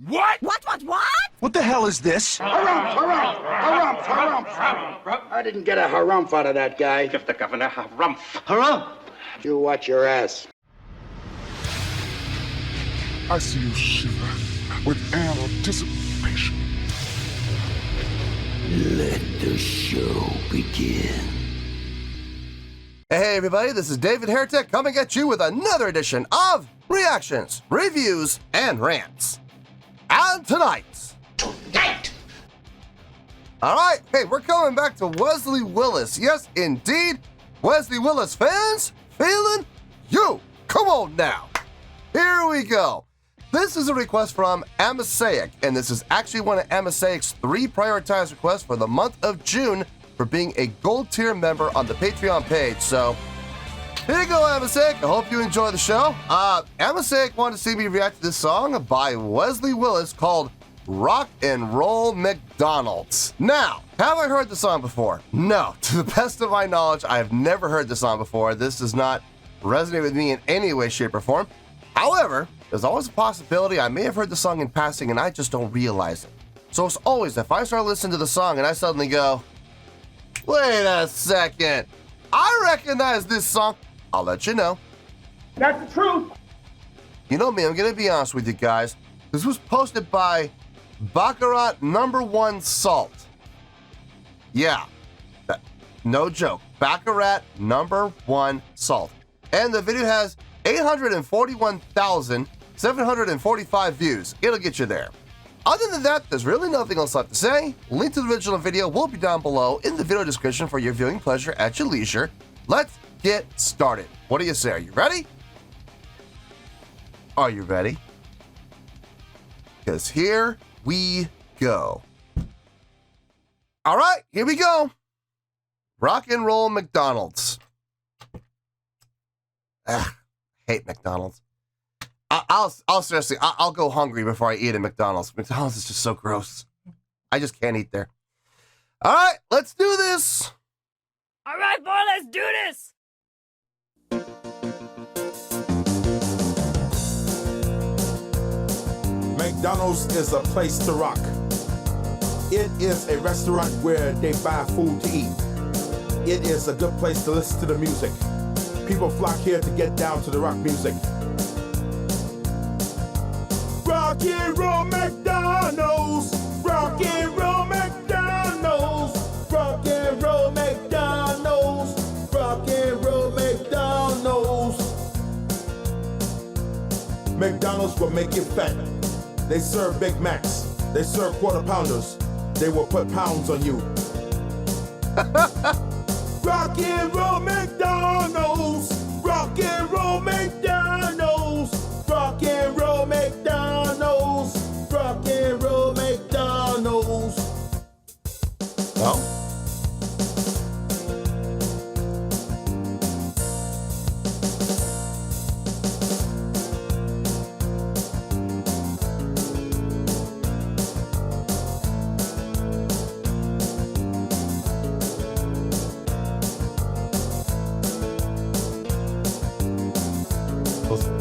What? What? What the hell is this? Harumph. I didn't get a harumph out of that guy. Give the governor harumph. Harumph! You watch your ass. I see you shiver with anticipation. Let the show begin. Hey everybody, this is David Heretic coming at you with another edition of Reactions, Reviews, and Rants. And tonight... Alright, hey, we're coming back to Wesley Willis. Yes, indeed, Wesley Willis fans, feeling you. Come on now. Here we go. This is a request from Amasaic, and this is actually one of Amasaic's 3 prioritized requests for the month of June for being a gold tier member on the Patreon page. So, here you go, Amasaic. I hope you enjoy the show. Amasaic wanted to see me react to this song by Wesley Willis called N Roll McDonalds. Now, have I heard the song before? No. To the best of my knowledge, I have never heard the song before. This does not resonate with me in any way, shape, or form. However, there's always a possibility I may have heard the song in passing and I just don't realize it. So it's always, if I start listening to the song and I suddenly go, wait a second, I recognize this song, I'll let you know. That's the truth. You know me, I'm gonna be honest with you guys. This was posted by Baccarat #1 Salt. Yeah, no joke. Baccarat #1 Salt. And the video has 841,745 views. It'll get you there. Other than that, there's really nothing else left to say. Link to the original video will be down below in the video description for your viewing pleasure at your leisure. Let's get started. What do you say? Are you ready? Are you ready? Because here we go. All right, here we go. N Roll McDonalds. Hate McDonald's. I'll seriously, I'll go hungry before I eat at McDonald's. McDonald's is just so gross. I just can't eat there. All right, let's do this. All right, boy, let's do this. McDonald's is a place to rock. It is a restaurant where they buy food to eat. It is a good place to listen to the music. People flock here to get down to the rock music. Rock and roll McDonald's. Rock and roll McDonald's. Rock and roll McDonald's. Rock and roll McDonald's. McDonald's will make you fat. They serve Big Macs. They serve quarter pounders. They will put pounds on you. Rock and roll McDonald's. Rock and roll McDonald's. Rock and roll McDonald's. Rock and roll McDonald's. Well,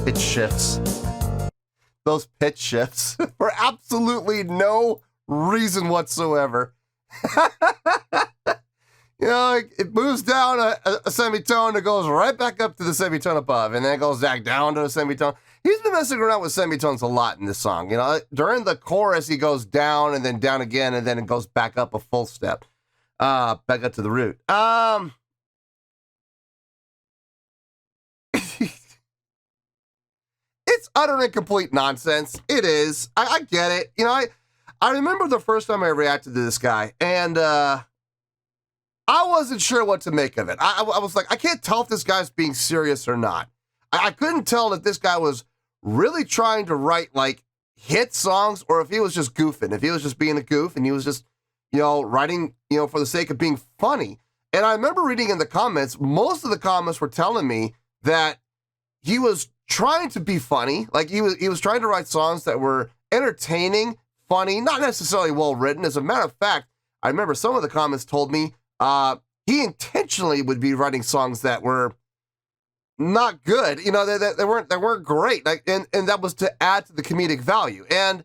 pitch shifts. Those pitch shifts for absolutely no reason whatsoever. You know, it moves down a semitone, it goes right back up to the semitone above, and then it goes back down to a semitone. He's been messing around with semitones a lot in this song. You know, during the chorus, he goes down and then down again, and then it goes back up a full step, back up to the root. It's utter and complete nonsense. It is. I get it. You know, I remember the first time I reacted to this guy, and I wasn't sure what to make of it. I was like, I can't tell if this guy's being serious or not. I couldn't tell if this guy was really trying to write, like, hit songs, or if he was just goofing, if he was just being a goof, and he was just, you know, writing, you know, for the sake of being funny. And I remember reading in the comments, most of the comments were telling me that he was trying to be funny, like he was trying to write songs that were entertaining, funny, not necessarily well written. As a matter of fact, I remember some of the comments told me he intentionally would be writing songs that were not good. You know, they weren't great. Like, and that was to add to the comedic value. And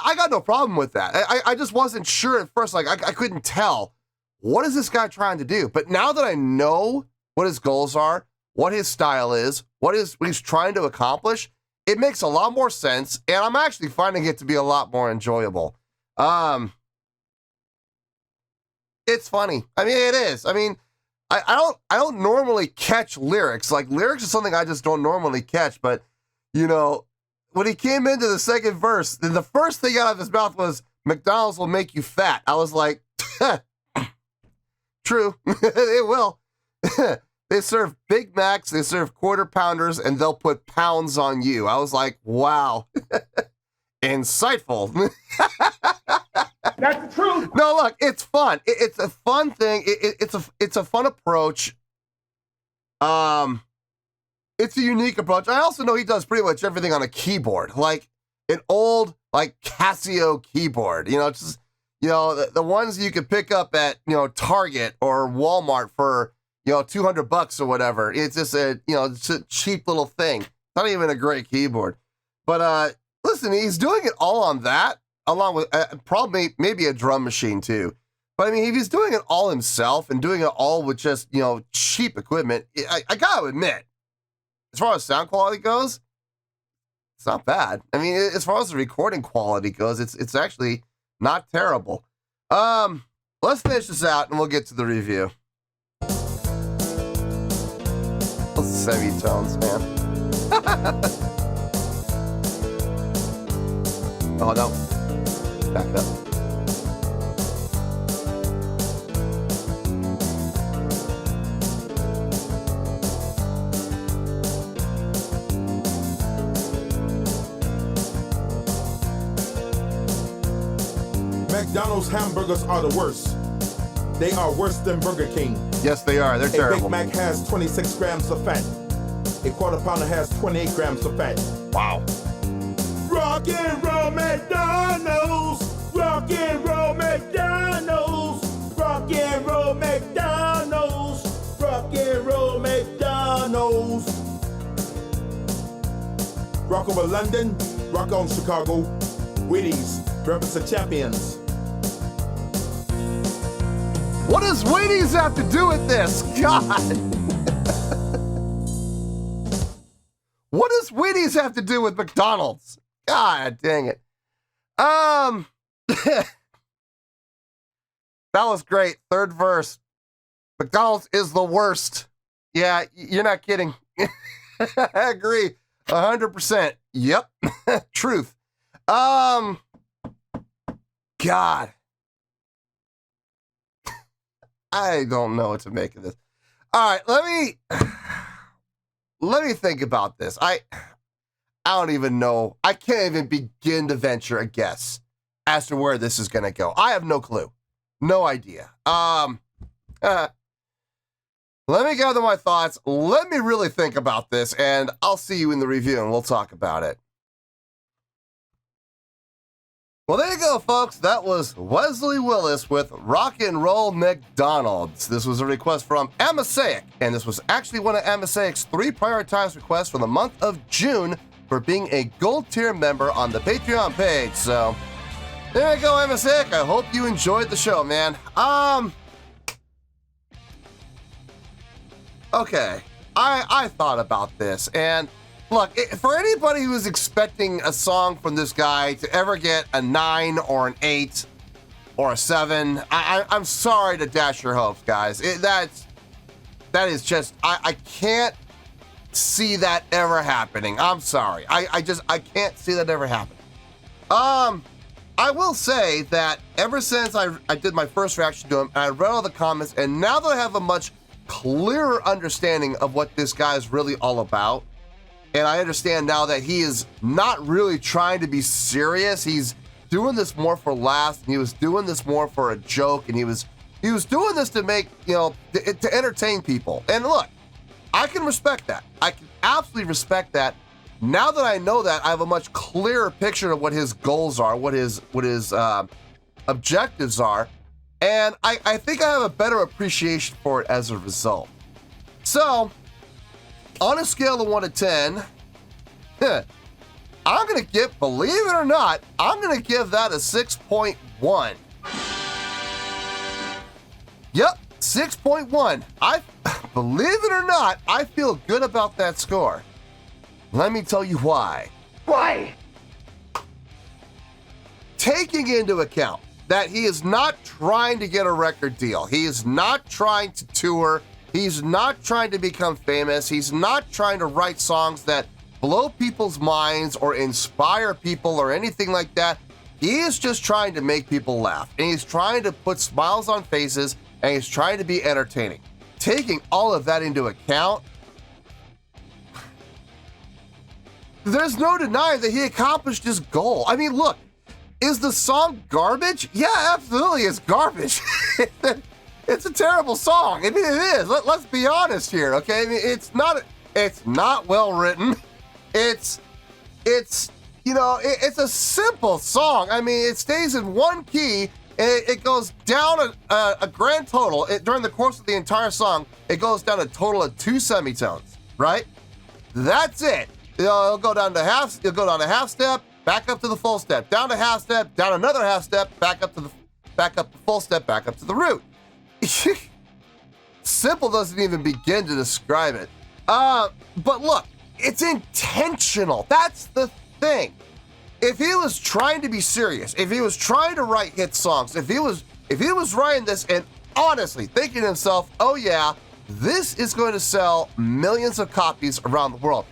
I got no problem with that. I just wasn't sure at first. Like, I couldn't tell. What is this guy trying to do? But now that I know what his goals are, what his style is, what he's trying to accomplish, it makes a lot more sense, and I'm actually finding it to be a lot more enjoyable. It's funny. I mean, it is. I mean, I don't normally catch lyrics. Like, lyrics is something I just don't normally catch, but, you know, when he came into the second verse, then the first thing out of his mouth was, McDonald's will make you fat. I was like, true, it will. They serve Big Macs, they serve quarter pounders, and they'll put pounds on you. I was like, wow, insightful. That's the truth. No, look, it's fun. It's a fun thing. It's a fun approach. It's a unique approach. I also know he does pretty much everything on a keyboard, like an old, like Casio keyboard. You know, it's just, you know, the ones you could pick up at, you know, Target or Walmart for, you know, $200 or whatever. It's just a, you know, it's a cheap little thing. Not even a great keyboard. But listen, he's doing it all on that, along with probably maybe a drum machine too. But I mean, if he's doing it all himself and doing it all with just, you know, cheap equipment, I gotta admit, as far as sound quality goes, it's not bad. I mean, as far as the recording quality goes, it's actually not terrible. Let's finish this out and we'll get to the review. Those semitones, man. Oh no. Back up. McDonald's hamburgers are the worst. They are worse than Burger King. Yes, they are. They're terrible. A Big Mac has 26 grams of fat. A quarter pounder has 28 grams of fat. Wow. Rock and roll McDonald's. Rock and roll McDonald's. Rock and roll McDonald's. Rock and roll McDonald's. Rock over London. Rock on Chicago. Wheaties. Breakfast of champions. What does Wheaties have to do with this? God. What does Wheaties have to do with McDonald's? God dang it. That was great. Third verse. McDonald's is the worst. Yeah, you're not kidding. I agree. 100%. Yep. Truth. God. I don't know what to make of this. All right, let me think about this. I don't even know. I can't even begin to venture a guess as to where this is going to go. I have no clue. No idea. Let me gather my thoughts. Let me really think about this, and I'll see you in the review, and we'll talk about it. Well, there you go, folks. That was Wesley Willis with Rock and Roll McDonalds. This was a request from Amasaic, and this was actually one of Amasaic's 3 prioritized requests for the month of June for being a gold tier member on the Patreon page. So, there you go, Amasaic. I hope you enjoyed the show, man. Okay. I thought about this, and look, for anybody who's expecting a song from this guy to ever get a 9 or an 8 or a 7, I'm sorry to dash your hopes, guys. That is just, I can't see that ever happening. I'm sorry. I can't see that ever happening. I will say that ever since I did my first reaction to him, and I read all the comments, and now that I have a much clearer understanding of what this guy is really all about, and I understand now that he is not really trying to be serious. He's doing this more for laughs, and he was doing this more for a joke, and he was doing this to make, you know, to entertain people. And look, I can respect that. I can absolutely respect that. Now that I know that, I have a much clearer picture of what his goals are, what his objectives are, and I think I have a better appreciation for it as a result. So, on a scale of 1 to 10, I'm gonna give, believe it or not, I'm gonna give that a 6.1. Yep, 6.1. Believe it or not, I feel good about that score. Let me tell you why. Why? Taking into account that he is not trying to get a record deal, he is not trying to tour, he's not trying to become famous, he's not trying to write songs that blow people's minds or inspire people or anything like that. He is just trying to make people laugh, and he's trying to put smiles on faces, and he's trying to be entertaining. Taking all of that into account, there's no denying that he accomplished his goal. I mean, look, is the song garbage? Yeah, absolutely, it's garbage. It's a terrible song. I mean, it is. Let's be honest here, okay? I mean, it's not well written. It's a simple song. I mean, it stays in one key, and it goes down a grand total. During the course of the entire song, it goes down a total of 2 semitones, right? That's it. It'll go down to half step, back up to the full step, down to half step, down another half step, back up to full step, back up to the root. Simple doesn't even begin to describe it. But look, it's intentional. That's the thing. If he was trying to be serious, if he was trying to write hit songs, if he was writing this and honestly thinking to himself, oh yeah, this is going to sell millions of copies around the world,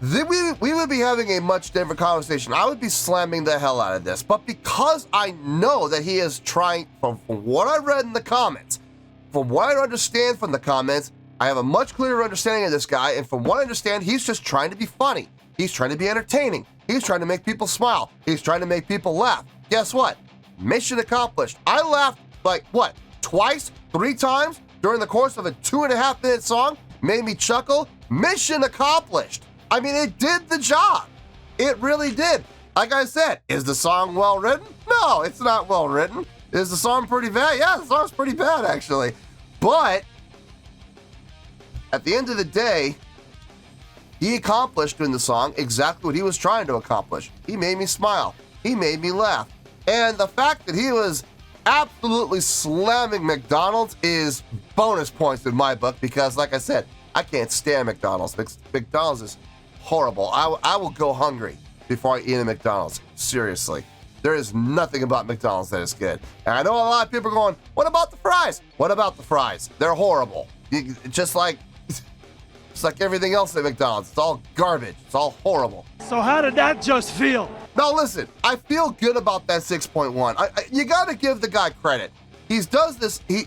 then we would be having a much different conversation. I would be slamming the hell out of this. But because I know that he is trying, from what I read in the comments, from what I understand from the comments, I have a much clearer understanding of this guy, and from what I understand, he's just trying to be funny. He's trying to be entertaining. He's trying to make people smile. He's trying to make people laugh. Guess what? Mission accomplished. I laughed twice, 3 times during the course of a 2.5-minute song, made me chuckle. Mission accomplished. I mean, it did the job. It really did. Like I said, is the song well written? No, it's not well written. Is the song pretty bad? Yeah, the song's pretty bad, actually. But at the end of the day, he accomplished in the song exactly what he was trying to accomplish. He made me smile. He made me laugh. And the fact that he was absolutely slamming McDonald's is bonus points in my book because, like I said, I can't stand McDonald's. McDonald's is horrible. I will go hungry before I eat a McDonald's. Seriously. There is nothing about McDonald's that is good. And I know a lot of people are going, what about the fries? What about the fries? They're horrible. Just like everything else at McDonald's. It's all garbage. It's all horrible. So how did that just feel? Now listen, I feel good about that 6.1. You got to give the guy credit. He does this, he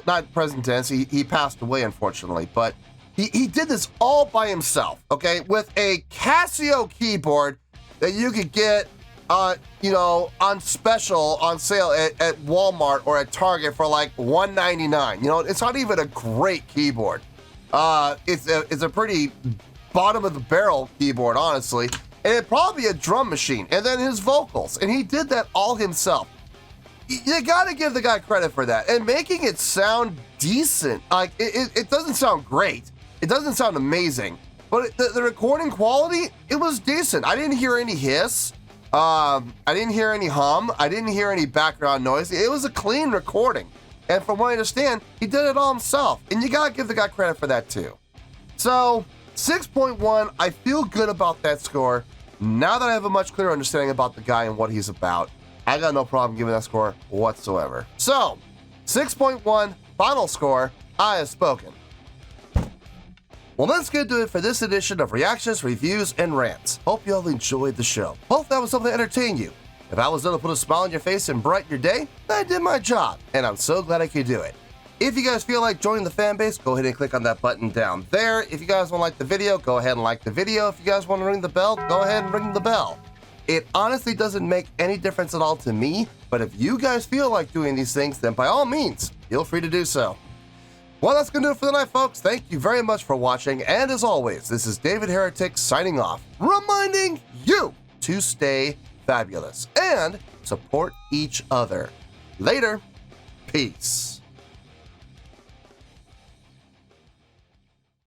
not present tense, he passed away unfortunately, but he did this all by himself, okay? With a Casio keyboard that you could get on special, on sale at Walmart or at Target for like $1.99. It's not even a great keyboard. It's a pretty bottom of the barrel keyboard, honestly. And it'd probably be a drum machine. And then his vocals. And he did that all himself. You gotta give the guy credit for that. And making it sound decent. Like, it doesn't sound great. It doesn't sound amazing. But the recording quality, it was decent. I didn't hear any hiss. I didn't hear any hum. I didn't hear any background noise. It was a clean recording. And from what I understand, he did it all himself. And you gotta give the guy credit for that too. So, 6.1, I feel good about that score. Now that I have a much clearer understanding about the guy and what he's about, I got no problem giving that score whatsoever. So, 6.1, final score, I have spoken. Well, that's going to do it for this edition of Reactions, Reviews, and Rants. Hope you all enjoyed the show. Hope that was something to entertain you. If I was able to put a smile on your face and brighten your day, then I did my job, and I'm so glad I could do it. If you guys feel like joining the fan base, go ahead and click on that button down there. If you guys want to like the video, go ahead and like the video. If you guys want to ring the bell, go ahead and ring the bell. It honestly doesn't make any difference at all to me, but if you guys feel like doing these things, then by all means, feel free to do so. Well, that's going to do it for the night, folks. Thank you very much for watching, and as always, this is David Heretic signing off, reminding you to stay fabulous and support each other. Later. Peace.